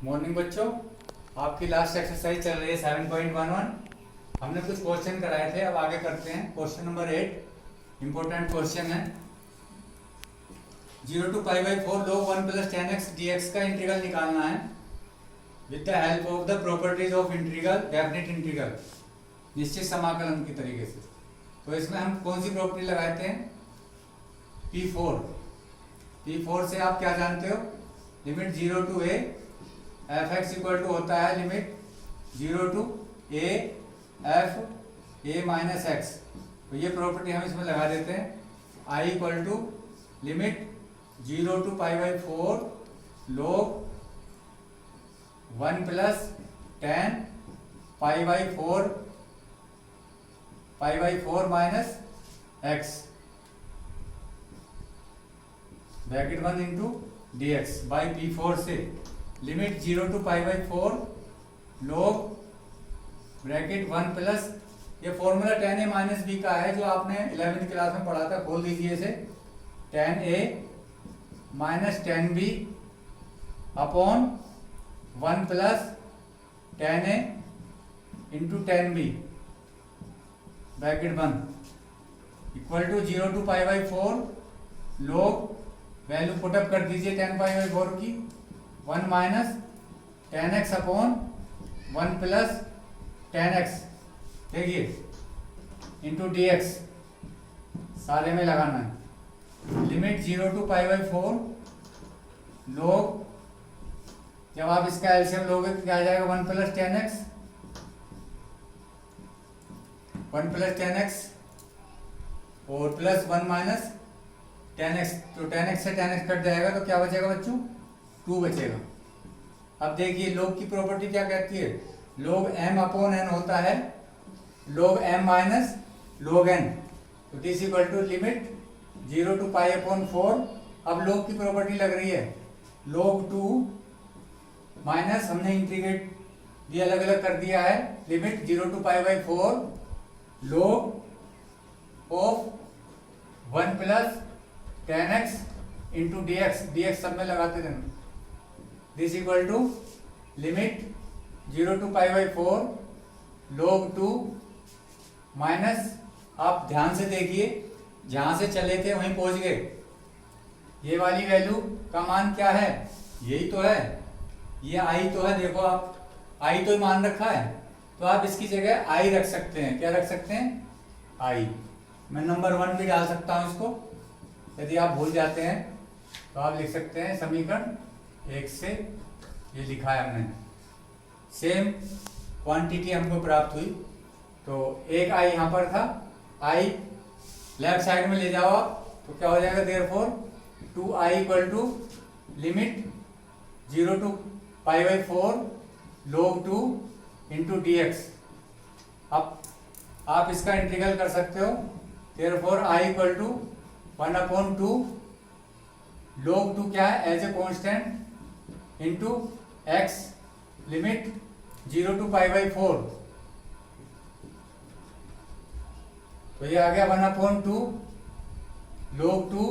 Morning बच्चों, आपकी last exercise चल रही है 7.11। हमने कुछ क्वेश्चन कराए थे, अब आगे करते हैं। क्वेश्चन नंबर 8 इंपॉर्टेंट क्वेश्चन है। 0 to π/4 log 1 plus tan x dx का इंटीग्रल निकालना है with the help of the properties of integral, definite integral, निश्चित समाकलन की तरीके से। तो इसमें हम कौन सी प्रॉपर्टी लगाते हैं? P4। P4 से आप क्या जानते हो? Limit 0 to a f x equal to होता है limit 0 to a f a minus x. तो ये प्रॉपर्टी हम इसमें लगा देते हैं। I equal to limit 0 to π/4 log 1 plus tan π/4 minus x bracket 1 into d x by P4 से limit 0 to π/4 log bracket 1 plus, ये formula tan a minus b का है जो आपने 11वीं क्लास में पढ़ा था। खोल दीजिए इसे। tan a minus tan b upon 1 plus tan a into tan b bracket 1 equal to 0 to π/4 log, value put up कर दीजिए tan π/4 की, 1 minus tan x upon 1 plus tan x, देखिए इंटू डी एक्स, सारे में लगाना है। लिमिट 0 to π/4 log, जब आप इसका एलसीएम लोगे तो क्या आ जाएगा? 1 plus tan x, 1 plus tan x और प्लस 1 माइनस tan x। तो tan x से tan x कट जाएगा तो क्या बचेगा बच्चों? 2 बचेगा। अब देखिए लोग की प्रॉपर्टी क्या कहती है? log m अपॉन n होता है log m minus log n। तो this equal to limit 0 to π/4। अब log की प्रॉपर्टी लग रही है log 2 माइनस, हमने इंटीग्रेट भी अलग अलग कर दिया है, limit 0 to π/4 log of 1 plus tan x into d x सब में लगाते रहना। This equal to limit 0 to π/4 log 2 minus, आप ध्यान से देखिए जहां से चले थे वहीं पहुंच गए। ये वाली वैल्यू का मान क्या है? यही तो है, ये आई तो है। देखो आप आई तो मान रखा है, तो आप इसकी जगह आई रख सकते हैं। क्या रख सकते हैं? आई। मैं नंबर 1 भी डाल सकता हूं इसको, यदि आप भूल जाते हैं तो आप लिख सकते हैं समीकरण 1 से, ये लिखा है हमने। सेम क्वांटिटी हमको प्राप्त हुई, तो एक आई यहाँ पर था, आई लेफ्ट साइड में ले जाओ आप, तो क्या हो जाएगा? Therefore 2i equal to limit 0 to π/4 log 2 into d x. अब आप इसका इंटीग्रल कर सकते हो। Therefore i equal to 1/2 log 2 क्या है? As a constant into x limit 0 to π/4। तो ये आ गया 1/2 log 2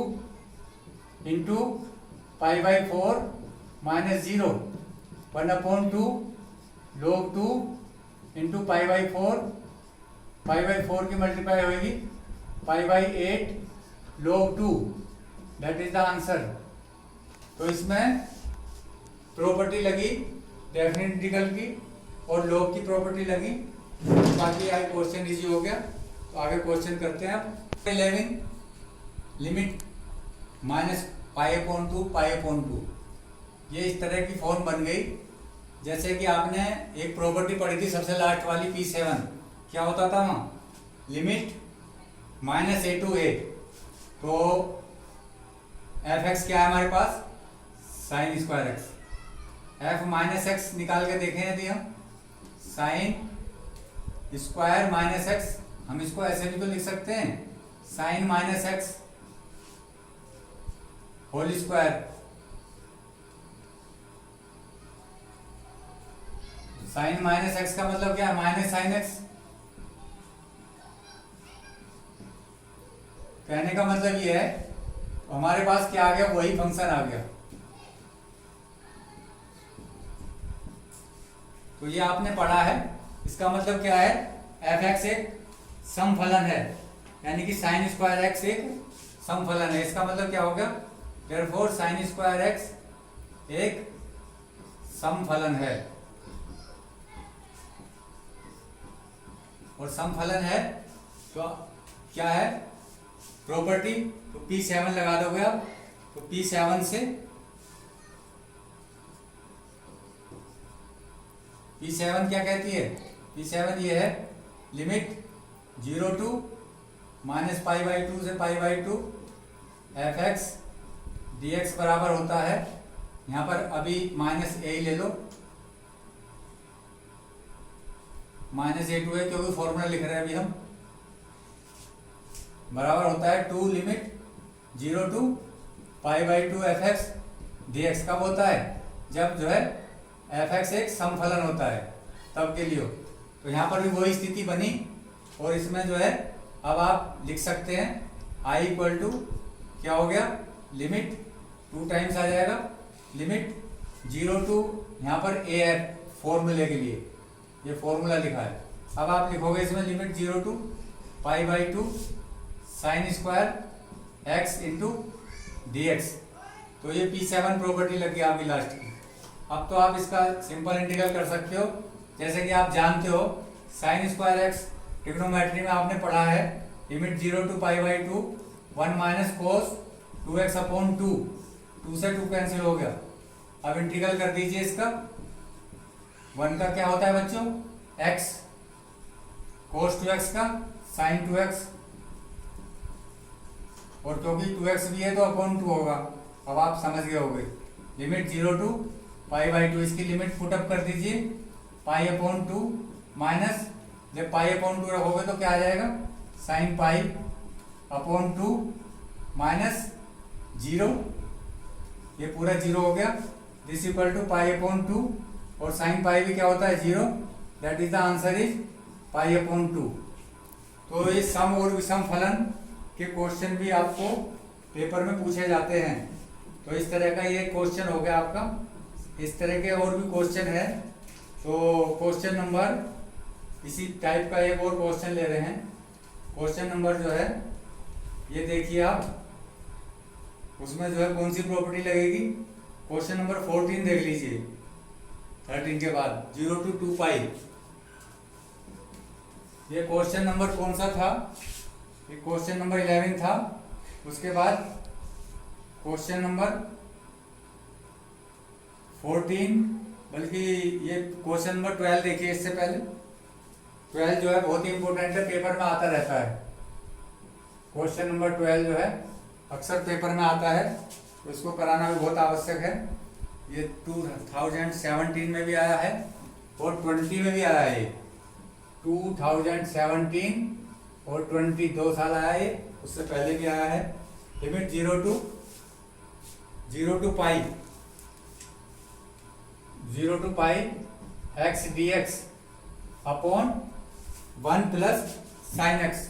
into π/4 minus 0, 1/2 log 2 into π/4, π/4 की मल्टीप्लाई होगी π/8 log 2, that is the answer. तो इसमें प्रॉपर्टी लगी डेफिनेट इंटीग्रल की और log की प्रॉपर्टी लगी, बाकी आज क्वेश्चन इजी हो गया। तो आगे क्वेश्चन करते हैं आप। 11 लिमिट माइनस π/2 ये इस तरह की फॉर्म बन गई। जैसे कि आपने एक प्रॉपर्टी पढ़ी थी सबसे लास्ट वाली P7, क्या होता था वहाँ? लिमिट -a to a, तो एफ एक्स क्या है हमारे पास? Sine square x. F minus x निकाल के देखें यदि हम, साइन स्क्वायर माइनस एक्स, हम इसको ऐसे भी तो लिख सकते हैं, sine minus x whole square. Sine minus x का मतलब क्या है? Minus sine x. कहने का मतलब ये है, हमारे पास क्या आ गया? वही फंक्शन आ गया। तो ये आपने पढ़ा है। इसका मतलब क्या है, एफ एक्स एक समफलन है, यानी कि साइन स्क्वायर एक्स एक समफलन है। इसका मतलब क्या हो गया, देयरफॉर साइन स्क्वायर एक्स एक समफलन है, और समफलन है तो क्या है प्रॉपर्टी, तो P7 लगा दोगे आप, तो P7 से P7 क्या कहती है, P7 ये है लिमिट 0 टू माइनस π/2 से π/2 एफ एक्स डी एक्स बराबर होता है, यहाँ पर अभी माइनस ए ले लो, माइनस A2 है क्योंकि फॉर्मूला लिख रहे हैं अभी हम, बराबर होता है 2 limit 0 to π/2 f x d x. कब होता है, जब जो है एफ एक्स एक समफलन होता है, तब के लिए हो। तो यहाँ पर भी वही स्थिति बनी, और इसमें जो है अब आप लिख सकते हैं i इक्वल टू क्या हो गया, लिमिट 2 टाइम्स आ जाएगा, लिमिट 0 टू यहाँ पर ए है फॉर्मूले के लिए, ये फॉर्मूला लिखा है। अब आप लिखोगे इसमें limit 0 to π/2 sine square x into d x, तो ये P7 प्रॉपर्टी लग गई आपकी लास्ट की। अब तो आप इसका सिंपल इंटीग्रल कर सकते हो, जैसे कि आप जानते हो साइन स्क्वायर एक्स ट्रिग्नोमेट्री में आपने पढ़ा है, limit 0 to π/2 1 minus cos 2x upon 2, 2 से 2 कैंसिल हो गया। अब इंटीग्रल कर दीजिए इसका, 1 का क्या होता है बच्चों x, कोस 2x का साइन 2x, और क्योंकि 2x भी है तो अपॉन 2 होगा। अब आप समझ गए होंगे, लिमिट 0 टू π/2, इसकी लिमिट पुटअप कर दीजिए, π/2 माइनस, जब π/2 रखोगे तो क्या आ जाएगा, साइन π/2 माइनस 0, ये पूरा 0 हो गया, दिस इक्वल टू π/2, और साइन पाई भी क्या होता है 0, that is the answer is π/2। तो ये सम और विषम फलन के क्वेश्चन भी आपको पेपर में पूछे जाते हैं। तो इस तरह का ये क्वेश्चन हो गया आपका। इस तरह के और भी क्वेश्चन है, तो क्वेश्चन नंबर इसी टाइप का एक और क्वेश्चन ले रहे हैं। क्वेश्चन नंबर जो है ये देखिए आप, उसमें जो है कौन सी प्रॉपर्टी लगेगी, क्वेश्चन नंबर 14 देख लीजिए, 13 के बाद 0 टू 2 पाई। ये क्वेश्चन नंबर कौन सा था, ये क्वेश्चन नंबर 11 था। उसके बाद क्वेश्चन नंबर 14, बल्कि ये क्वेश्चन नंबर 12 देखिए। इससे पहले 12 जो है बहुत ही इंपॉर्टेंट है, पेपर में आता रहता है। क्वेश्चन नंबर 12 जो है अक्सर पेपर में आता है, तो इसको कराना भी बहुत आवश्यक है। ये 2017 में भी आया है और 20 में भी आया है। 2017 और 20 2 साल आया है, उससे पहले भी आया है। Limit 0 to pi x d x upon 1 plus sine x.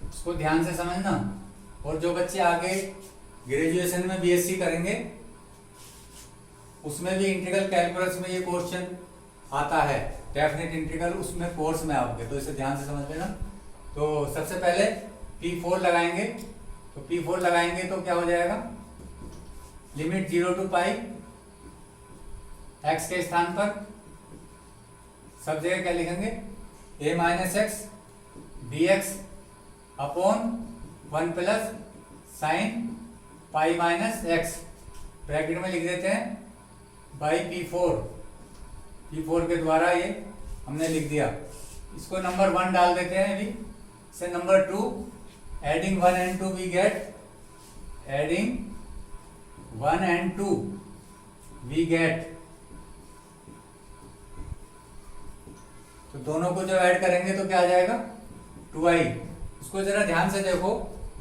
उसको ध्यान से समझना। और जो बच्चे आगे ग्रेजुएशन में बीएससी करेंगे उसमें भी इंटीग्रल कैलकुलस में ये क्वेश्चन आता है, डेफिनेट इंटीग्रल उसमें कोर्स में आपके, तो इसे ध्यान से समझ लेना। तो सबसे पहले P4 लगाएंगे, तो P4 लगाएंगे तो क्या हो जाएगा, लिमिट 0 टू पाई एक्स के स्थान पर सब जगह क्या लिखेंगे, a minus x d x upon 1 plus sign pi minus x, bracket में लिख देते हैं बाई P4 के द्वारा ये हमने लिख दिया। इसको नंबर 1 डाल देते हैं अभी से। Number 2, adding 1 and 2 we get, adding 1 and 2 we get, तो दोनों को जब ऐड करेंगे तो क्या आ जाएगा 2i। इसको जरा ध्यान से देखो,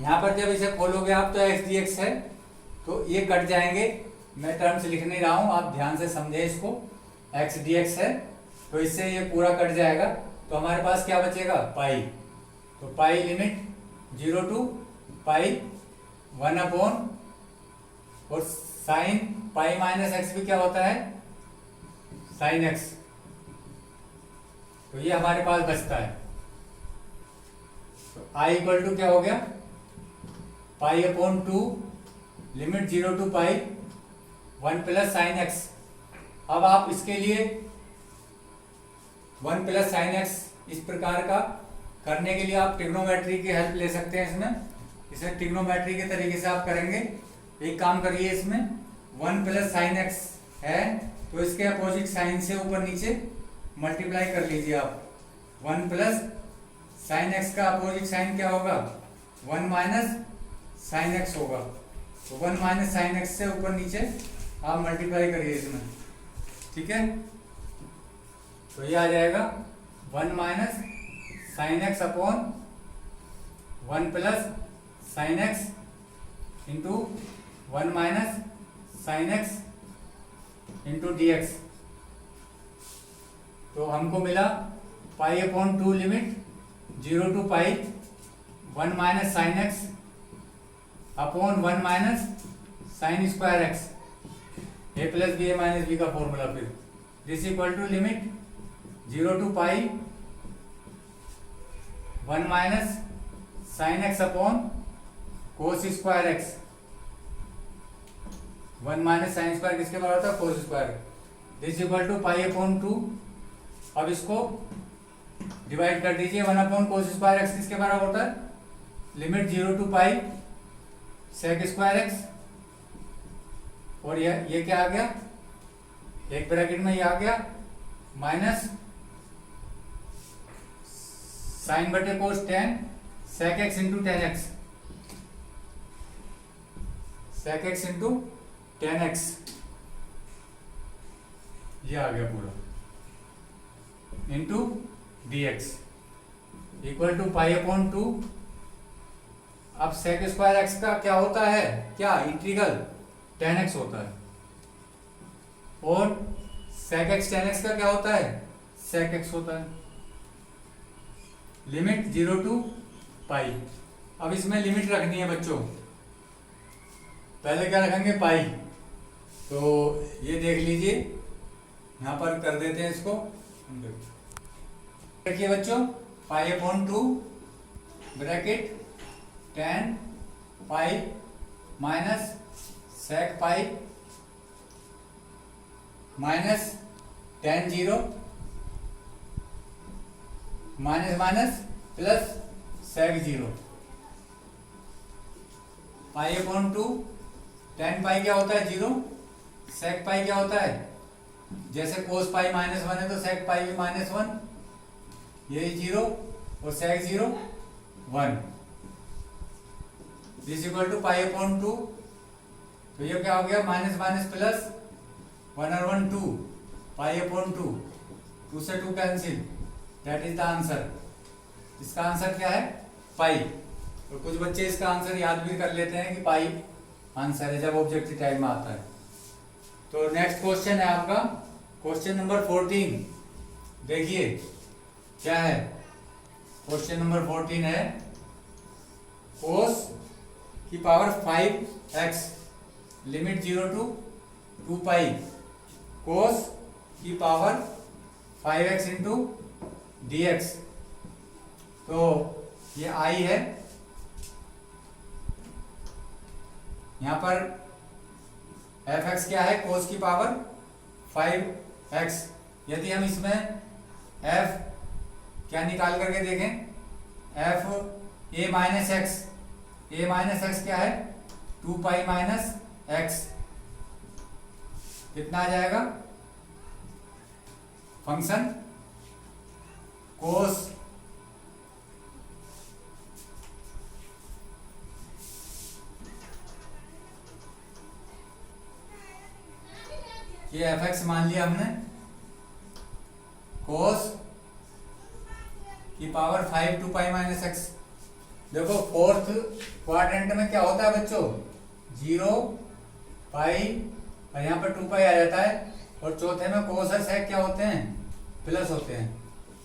यहाँ पर जब इसे खोलोगे आप तो एक्स डी एक्स है, तो ये कट जाएंगे। मैं टर्म्स लिख नहीं रहा हूँ, आप ध्यान से समझे इसको। एक्स डी एक्स है तो इससे ये पूरा कट जाएगा, तो हमारे पास क्या बचेगा पाई। तो pi limit 0 to pi 1 upon और साइन पाई माइनस एक्स भी क्या होता है, साइन एक्स। तो ये हमारे पास बचता है। तो आई इक्वल टू क्या हो गया, pi upon 2 limit 0 to pi 1 plus sine x. अब आप इसके लिए 1 प्लस साइन एक्स इस प्रकार का करने के लिए आप ट्रिग्नोमेट्री की हेल्प ले सकते हैं। इसे ट्रिग्नोमेट्री के तरीके से आप करेंगे। एक काम करिए, इसमें 1 प्लस साइन एक्स है तो इसके अपोजिट साइन से ऊपर नीचे मल्टीप्लाई कर लीजिए आप। 1 प्लस साइन एक्स का अपोजिट साइन क्या होगा, 1 माइनस साइन एक्स होगा। तो 1 माइनस साइन एक्स से ऊपर नीचे आप मल्टीप्लाई करिए इसमें, ठीक है। तो ये आ जाएगा 1 minus sine x upon 1 plus sine x into 1 minus sine x into d x. तो हमको मिला pi upon 2 limit 0 to pi 1 minus sine x upon 1 minus sine square x, a plus b a minus b का formula. फिर this equal to limit 0 to pi 1 minus sine x upon cos square x. 1 minus sine square किसके बराबर होता है, cos square. This equal to pi upon 2। अब इसको divide कर दीजिए। 1 अपॉन कोस स्क्वायर एक्स किसके बराबर होता है, limit 0 to pi sec square x. और ये क्या आ गया, एक ब्रैकेट में ये आ गया माइनस साइन बटे cos tan sec x into tan x, sec x into tan x. ये आ गया पूरा into d x equal to pi upon 2। अब सेक स्क्वायर एक्स का क्या होता है, क्या इंटीग्रल टेन एक्स होता है। और सेक एक्स टेन एक्स का क्या होता है, सेक एक्स होता है। लिमिट 0 टू पाई। अब इसमें लिमिट रखनी है बच्चों। पहले क्या रखेंगे, पाई। तो ये देख लीजिए, यहां पर कर देते हैं इसको। देखिए बच्चों, pi upon 2 bracket 10 pi minus sec pi minus 10 0 minus minus plus sec 0। Pi upon 2 10 pi क्या होता है 0, सेक पाई क्या होता है, जैसे कोस पाई माइनस 1 है तो सेक पाई भी माइनस 1, यही 0 और sec 0 1। This equal to pi upon 2। तो ये क्या हो गया, माइनस माइनस प्लस 1 और 1 2 पाई अपॉन 2, 2 से 2 cancel, that is the answer. इसका आंसर क्या है, पाई। और कुछ बच्चे इसका आंसर याद भी कर लेते हैं कि पाई आंसर है जब ऑब्जेक्टिव टाइप में आता है। तो नेक्स्ट क्वेश्चन है आपका क्वेश्चन नंबर 14। देखिए क्या है, क्वेश्चन नंबर 14 है कोस की पावर 5x लिमिट 0 टू 2 पाई कोस की power 5x into d x. तो ये आई है, यहां पर एफ एक्स क्या है, कोस की पावर 5x। यदि हम इसमें एफ क्या निकाल करके देखें, F a minus x, A minus x क्या है 2 पाई माइनस एक्स, कितना आ जाएगा, फंक्शन कोस ये एफ एक्स मान लिया हमने, कोस की पावर 5 2 पाई माइनस एक्स। देखो फोर्थ क्वाड्रेंट में क्या होता है बच्चों, 0 पाई और यहाँ पर 2 पाई आ जाता है, और चौथे में कोस और सेक क्या होते हैं, प्लस होते हैं।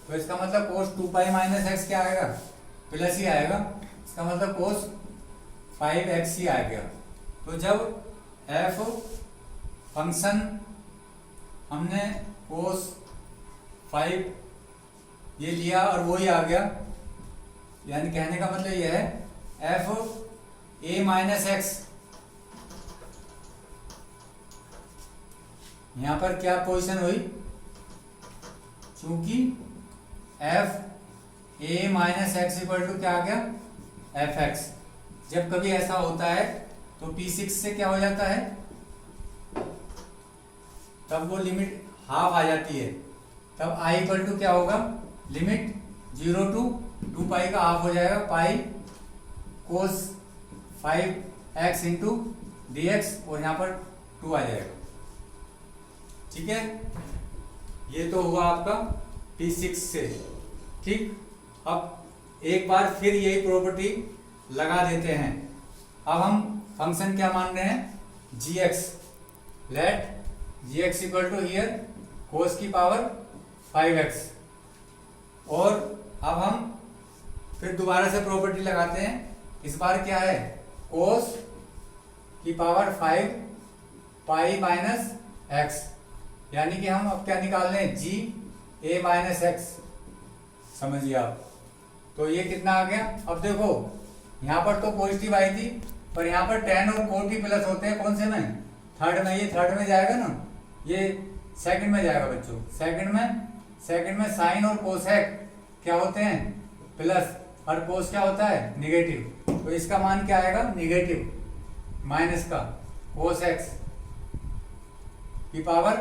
तो इसका मतलब कोस 2 पाई माइनस एक्स क्या आएगा, प्लस ही आएगा। इसका मतलब कोस 5x ही आएगा। तो जब एफ फंक्शन हमने कोस 5 ये लिया और वो ही आ गया, यानी कहने का मतलब ये है एफ ए माइनस एक्स, यहां पर क्या पोजीशन हुई, चूंकि F a minus x equal to क्या आ गया, एफ एक्स। जब कभी ऐसा होता है तो P6 से क्या हो जाता है, तब वो लिमिट हाफ आ जाती है, तब I इक्वल टू क्या होगा, लिमिट 0 to 2 पाई का हाफ हो जाएगा, पाई कोस 5x इंटू डी एक्स, और यहाँ पर 2 आ जाएगा। ठीक है, ये तो हुआ आपका P6 से। ठीक, अब एक बार फिर यही प्रॉपर्टी लगा देते हैं। अब हम फंक्शन क्या मान रहे हैं, gx, let gx equal to here cos की पावर 5x, और अब हम फिर दोबारा से प्रॉपर्टी लगाते हैं। इस बार क्या है, कोस की पावर 5 पाई माइनस एक्स, यानी कि हम अब क्या निकाल रहे हैं, जी ए माइनस एक्स, समझिए आप। तो ये कितना आ गया, अब देखो यहाँ पर तो पॉजिटिव आई थी, पर यहाँ पर 10 और 40 प्लस होते हैं, कौन से में, थर्ड में, ये थर्ड में जाएगा ना, ये सेकंड में जाएगा बच्चों। सेकंड में साइन और कोसेक क्या होते हैं, प्लस, और कोस क्या होता है, निगेटिव। तो इसका मान क्या आएगा, निगेटिव माइनस का कोस एक्स की power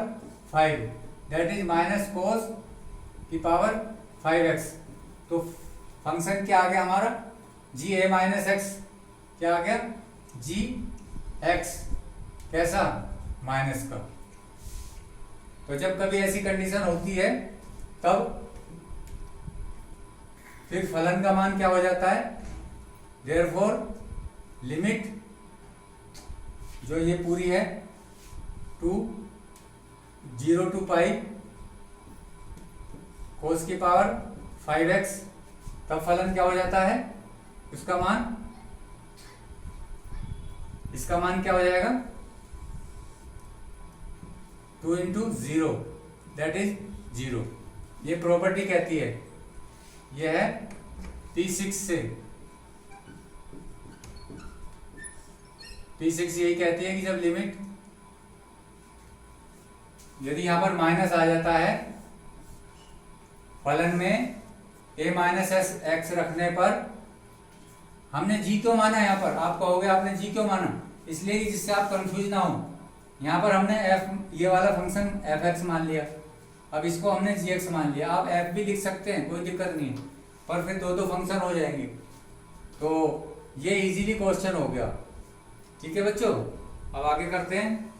5, that is minus cos की पावर 5x। तो फंक्शन क्या आ गया हमारा, जी ए माइनस एक्स, क्या आ गया, जी एक्स, कैसा, माइनस का। तो जब कभी ऐसी कंडीशन होती है तब फिर फलन का मान क्या हो जाता है, देयरफॉर लिमिट जो ये पूरी है 0 to पाई कोस की पावर 5x, तब फलन क्या हो जाता है, इसका मान क्या हो जाएगा, 2 into 0, दैट इज 0। ये प्रॉपर्टी कहती है, यह है P6 से, P6 यही कहती है कि जब लिमिट, यदि यहां पर माइनस आ जाता है फलन में a माइनस एक्स रखने पर, हमने g क्यों माना यहाँ पर, आप कहोगे आपने g क्यों माना, इसलिए कि जिससे आप कंफ्यूज ना हो। यहाँ पर हमने f, ये वाला फंक्शन fx मान लिया, अब इसको हमने gx मान लिया। आप f भी लिख सकते हैं, कोई दिक्कत नहीं है, पर फिर दो फंक्शन हो जाएंगे। तो ये इजीली क्वेश्चन हो गया। ठीक है बच्चों, अब आगे करते हैं।